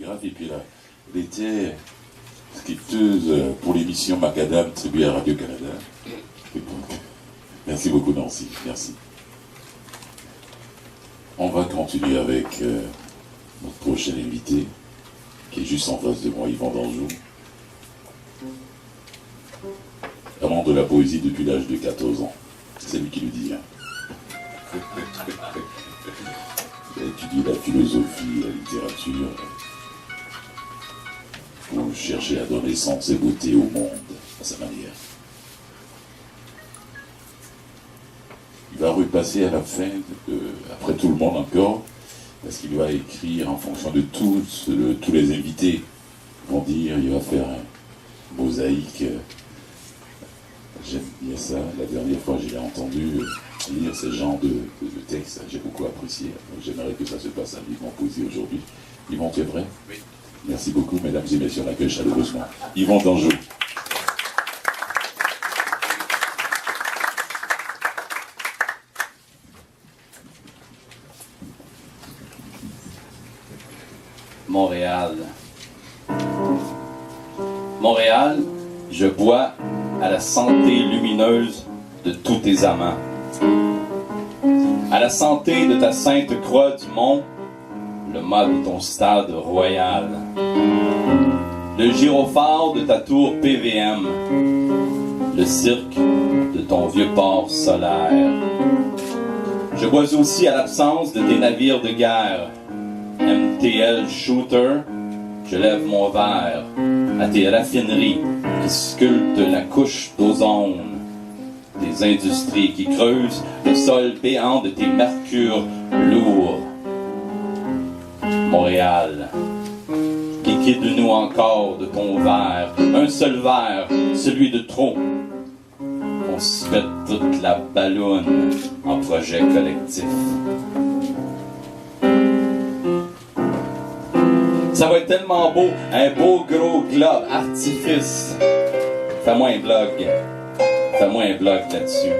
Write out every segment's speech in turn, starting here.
photographe, et puis elle était scripteuse pour l'émission Macadam distribuée à Radio-Canada. Merci beaucoup Nancy, merci. On va continuer avec notre prochain invité, qui est juste en face de moi, Yvan d'Anjou. Amant de la poésie depuis l'âge de 14 ans. C'est lui qui le dit. Il a étudié la philosophie, la littérature, pour chercher à donner sens et beauté au monde, à sa manière. Il va repasser à la fin, après tout le monde encore, parce qu'il va écrire en fonction de tous les invités vont dire, il va faire un mosaïque. J'aime bien ça. La dernière fois, j'ai entendu lire ce genre de texte. J'ai beaucoup apprécié. J'aimerais que ça se passe à Yvan Poésie aujourd'hui. Yvan, tu es prêt? Oui. Merci beaucoup, mesdames et messieurs, on l'accueille chaleureusement. Yvan d'Anjou. Montréal. Montréal, je bois à la santé lumineuse de tous tes amants. À la santé de ta sainte croix du mont, le mât de ton stade royal. Le gyrophare de ta tour PVM. Le cirque de ton vieux port solaire. Je bois aussi à l'absence de tes navires de guerre. MTL Shooter, je lève mon verre à tes raffineries qui sculptent la couche d'ozone, des industries qui creusent le sol béant de tes mercures lourds. Montréal, liquide-nous encore de ton verre, un seul verre, celui de trop. On se pète toute la balloune en projet collectif. Ça va être tellement beau, un beau gros globe artifice. Fais-moi un blog là-dessus.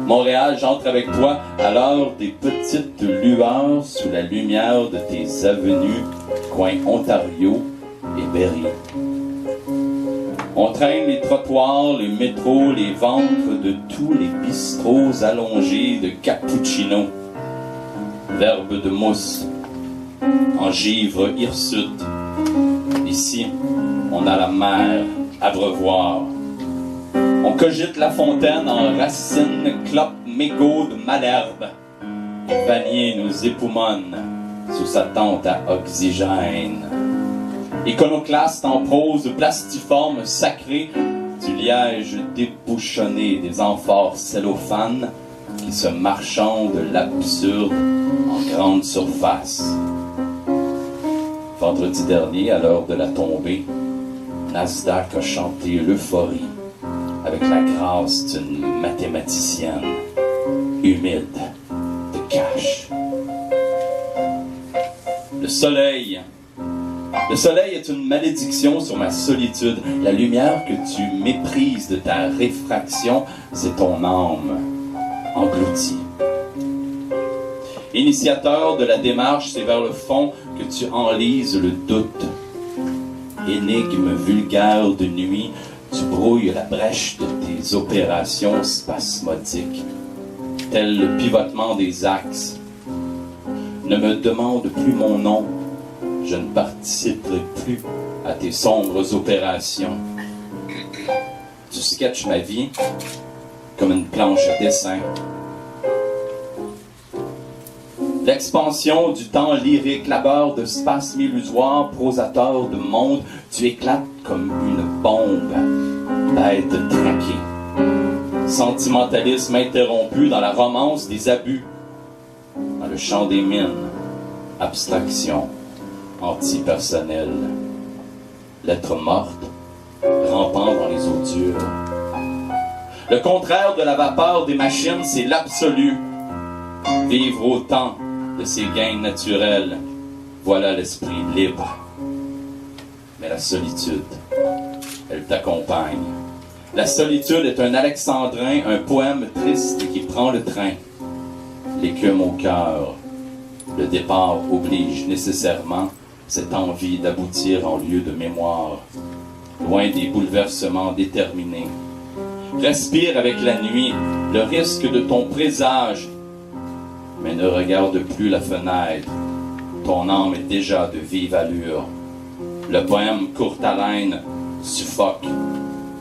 Montréal, j'entre avec toi à l'heure des petites lueurs sous la lumière de tes avenues, coin Ontario et Berry. On traîne les trottoirs, les métros, les ventres de tous les bistrots allongés de cappuccino. Verbe de mousse. En givre hirsute. Ici, on a la mer, abreuvoir. On cogite la fontaine en racines, clopes, mégots de Malherbe. Et Vanier nous époumonne sous sa tente à oxygène. Iconoclaste en prose plastiforme sacré, du liège débouchonné des amphores cellophane qui se marchandent l'absurde en grande surface. Vendredi dernier, à l'heure de la tombée, Nasdaq a chanté l'euphorie avec la grâce d'une mathématicienne humide de cash. Le soleil est une malédiction sur ma solitude. La lumière que tu méprises de ta réfraction, c'est ton âme engloutie. Initiateur de la démarche, c'est vers le fond que tu enlises le doute. Énigme vulgaire de nuit, tu brouilles la brèche de tes opérations spasmodiques, tel le pivotement des axes. Ne me demande plus mon nom, je ne participerai plus à tes sombres opérations. Tu sketches ma vie comme une planche à dessin. L'expansion du temps lyrique, labeur de spasmes illusoires, prosateur de monde, tu éclates comme une bombe, bête traquée. Sentimentalisme interrompu dans la romance des abus, dans le chant des mines, abstraction, antipersonnelle. Lettre morte, rampant dans les eaux dures. Le contraire de la vapeur des machines, c'est l'absolu. Vivre au temps de ses gains naturels, voilà l'esprit libre. Mais la solitude, elle t'accompagne. La solitude est un alexandrin, un poème triste qui prend le train. L'écume au cœur, le départ oblige nécessairement cette envie d'aboutir en lieu de mémoire, loin des bouleversements déterminés. Respire avec la nuit le risque de ton présage, mais ne regarde plus la fenêtre, ton âme est déjà de vive allure. Le poème courte haleine suffoque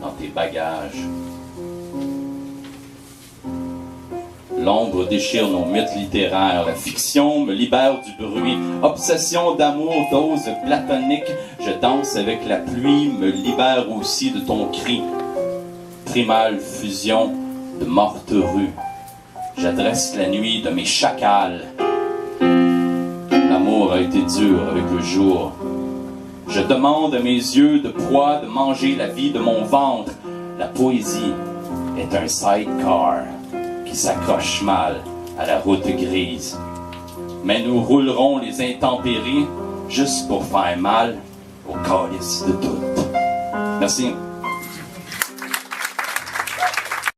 dans tes bagages. L'ombre déchire nos mythes littéraires, la fiction me libère du bruit. Obsession d'amour, dose platonique, je danse avec la pluie, me libère aussi de ton cri. Primale fusion de morte rue, j'adresse la nuit de mes chacals. L'amour a été dur avec le jour. Je demande à mes yeux de proie de manger la vie de mon ventre. La poésie est un sidecar qui s'accroche mal à la route grise. Mais nous roulerons les intempéries juste pour faire mal au calice de toutes. Merci.